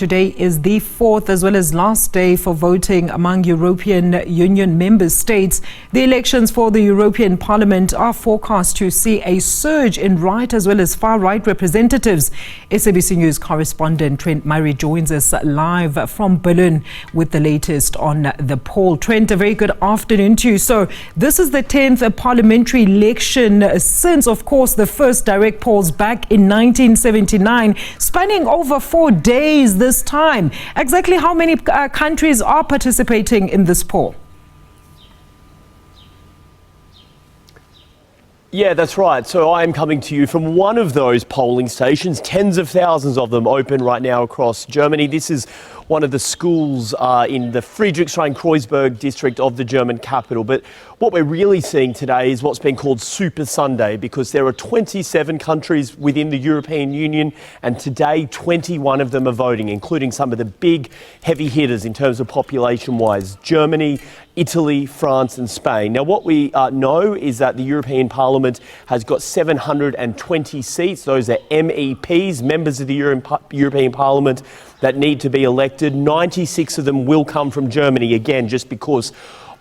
today is the fourth as well as last day for voting among European Union member states. The elections for the European Parliament are forecast to see a surge in right as well as far-right representatives. SABC News correspondent Trent joins us live from Berlin with the latest on the poll. Trent, a very good afternoon to you. So this is the 10th parliamentary election since, of course, the first direct polls back in 1979, spanning over 4 days this time. Exactly how many countries are participating in this poll? Yeah, that's right. So I am coming to you from one of those polling stations, tens of thousands of them open right now across Germany. This is one of the schools in the Friedrichshain-Kreuzberg district of the German capital. But what we're really seeing today is what's been called Super Sunday, because there are 27 countries within the European Union, and today 21 of them are voting, including some of the big heavy hitters in terms of population-wise: Germany, Italy, France and Spain. Now, what we know is that the European Parliament has got 720 seats. Those are MEPs, members of the European Parliament, that need to be elected. 96 of them will come from Germany, again, just because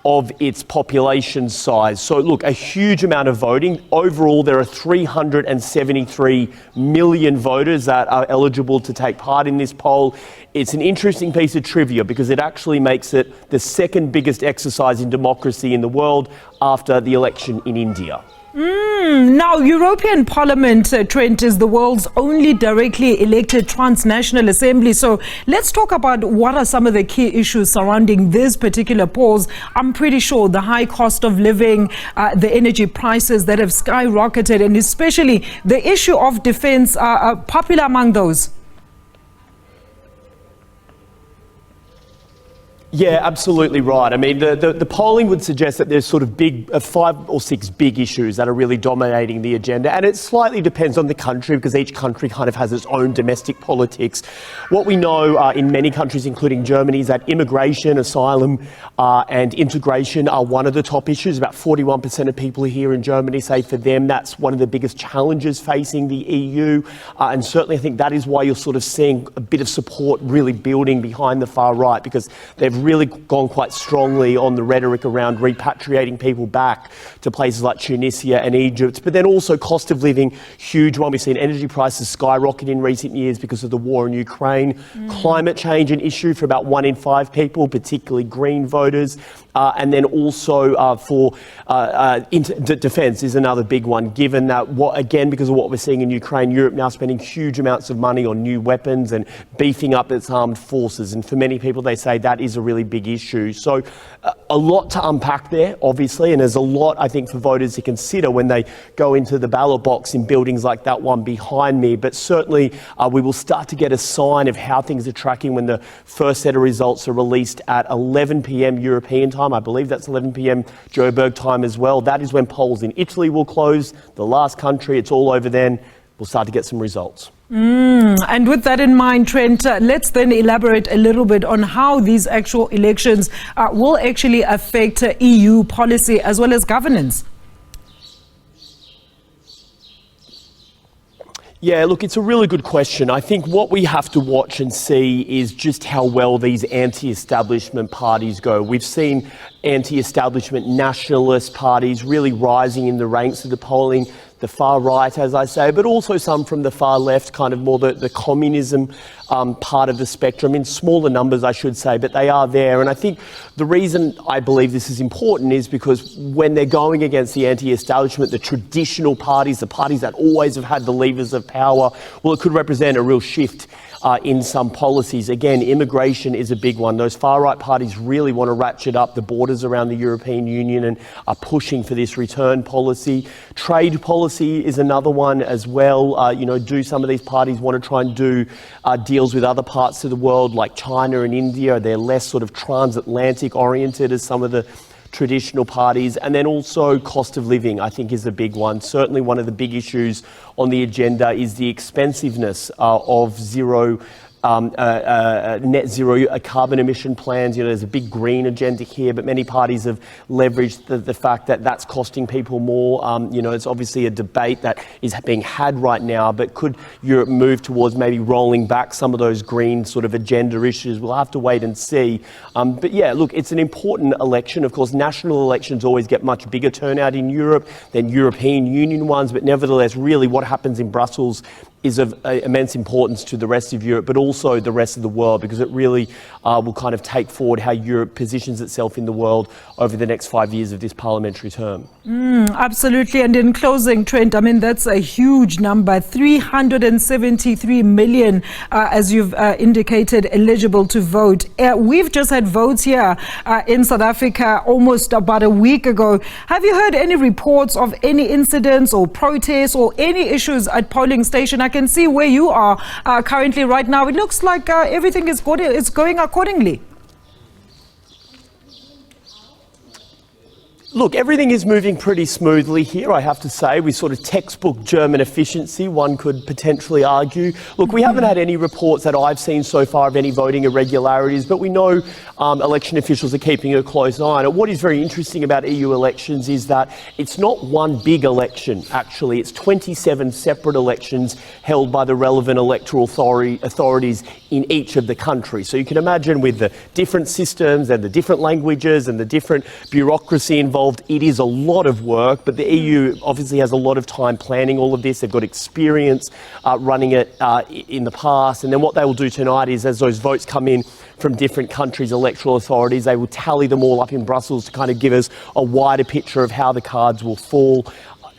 of its population size. So look, a huge amount of voting. Overall, there are 373 million voters that are eligible to take part in this poll. It's an interesting piece of trivia because it actually makes it the second biggest exercise in democracy in the world after the election in India. Now, European Parliament, Trent, is the world's only directly elected transnational assembly. So let's talk about what are some of the key issues surrounding this particular polls. I'm pretty sure the high cost of living, the energy prices that have skyrocketed, and especially the issue of defense are popular among those. Yeah, absolutely right. I mean, the polling would suggest that there's sort of 5 or 6 big issues that are really dominating the agenda, and it slightly depends on the country because each country kind of has its own domestic politics. What we know in many countries, including Germany, is that immigration, asylum and integration are one of the top issues. About 41% of people here in Germany say for them that's one of the biggest challenges facing the EU, and certainly I think that is why you're sort of seeing a bit of support really building behind the far right, because they've really gone quite strongly on the rhetoric around repatriating people back to places like Tunisia and Egypt. But then also cost of living, huge one. We've seen energy prices skyrocket in recent years because of the war in Ukraine. Climate change, an issue for about 1 in 5 people, particularly Green voters. And then also for defence is another big one, given that, because of what we're seeing in Ukraine, Europe now spending huge amounts of money on new weapons and beefing up its armed forces. And for many people, they say that is a really big issue. So a lot to unpack there, obviously, and there's a lot, I think, for voters to consider when they go into the ballot box in buildings like that one behind me. But certainly we will start to get a sign of how things are tracking when the first set of results are released at 11 p.m. European time. I believe that's 11 p.m. Joburg time as well. That is when polls in Italy will close, the last country. It's all over then. We'll start to get some results. And with that in mind, Trent, let's then elaborate a little bit on how these actual elections will actually affect EU policy as well as governance. Yeah, look, it's a really good question. I think what we have to watch and see is just how well these anti-establishment parties go. We've seen anti-establishment nationalist parties really rising in the ranks of the polling, the far right, as I say, but also some from the far left, kind of more the communism part of the spectrum, in smaller numbers, I should say, but they are there. And I think the reason I believe this is important is because when they're going against the anti-establishment, the traditional parties, the parties that always have had the levers of power, well, it could represent a real shift in some policies. Again, immigration is a big one. Those far-right parties really want to ratchet up the borders around the European Union and are pushing for this return policy. Trade policy is another one as well. Do some of these parties want to try and do deals with other parts of the world like China and India? They're less sort of transatlantic oriented as some of the traditional parties. And then also cost of living, I think, is a big one. Certainly one of the big issues on the agenda is the expensive of zero net zero carbon emission plans. You know, there's a big green agenda here, but many parties have leveraged the fact that that's costing people more. You know, it's obviously a debate that is being had right now, but could Europe move towards maybe rolling back some of those green sort of agenda issues? We'll have to wait and see. But yeah, look, it's an important election. Of course, national elections always get much bigger turnout in Europe than European Union ones, but nevertheless, really what happens in Brussels is of immense importance to the rest of Europe, but also the rest of the world, because it really will kind of take forward how Europe positions itself in the world over the next 5 years of this parliamentary term. Absolutely. And in closing, Trent, I mean, that's a huge number, 373 million, as you've indicated, eligible to vote. We've just had votes here in South Africa almost about a week ago. Have you heard any reports of any incidents or protests or any issues at polling station? I can see where you are currently right now. It looks like everything is going accordingly. Look, everything is moving pretty smoothly here, I have to say, with sort of textbook German efficiency, one could potentially argue. Look, we haven't had any reports that I've seen so far of any voting irregularities, but we know election officials are keeping a close eye on it. What is very interesting about EU elections is that it's not one big election, actually. It's 27 separate elections held by the relevant electoral authorities in each of the countries. So you can imagine with the different systems and the different languages and the different bureaucracy involved, it is a lot of work, but the EU obviously has a lot of time planning all of this. They've got experience running it in the past. And then what they will do tonight is, as those votes come in from different countries' electoral authorities, they will tally them all up in Brussels to kind of give us a wider picture of how the cards will fall.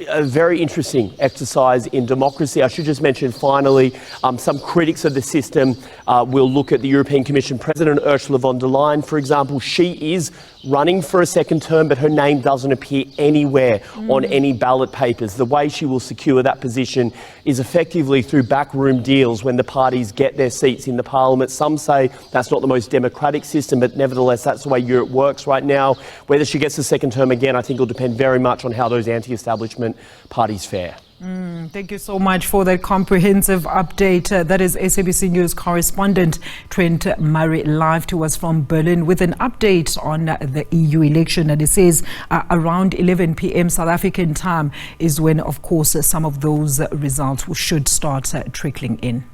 A very interesting exercise in democracy. I should just mention finally, some critics of the system will look at the European Commission President Ursula von der Leyen, for example. She is running for a second term, but her name doesn't appear anywhere on any ballot papers. The way she will secure that position is effectively through backroom deals when the parties get their seats in the parliament. Some say that's not the most democratic system, but nevertheless, that's the way Europe works right now. Whether she gets a second term again, I think will depend very much on how those anti-establishment parties fare. Thank you so much for that comprehensive update. That is SABC News correspondent Trent Murray live to us from Berlin with an update on the EU election. And it says around 11 p.m. South African time is when, of course, some of those results should start trickling in.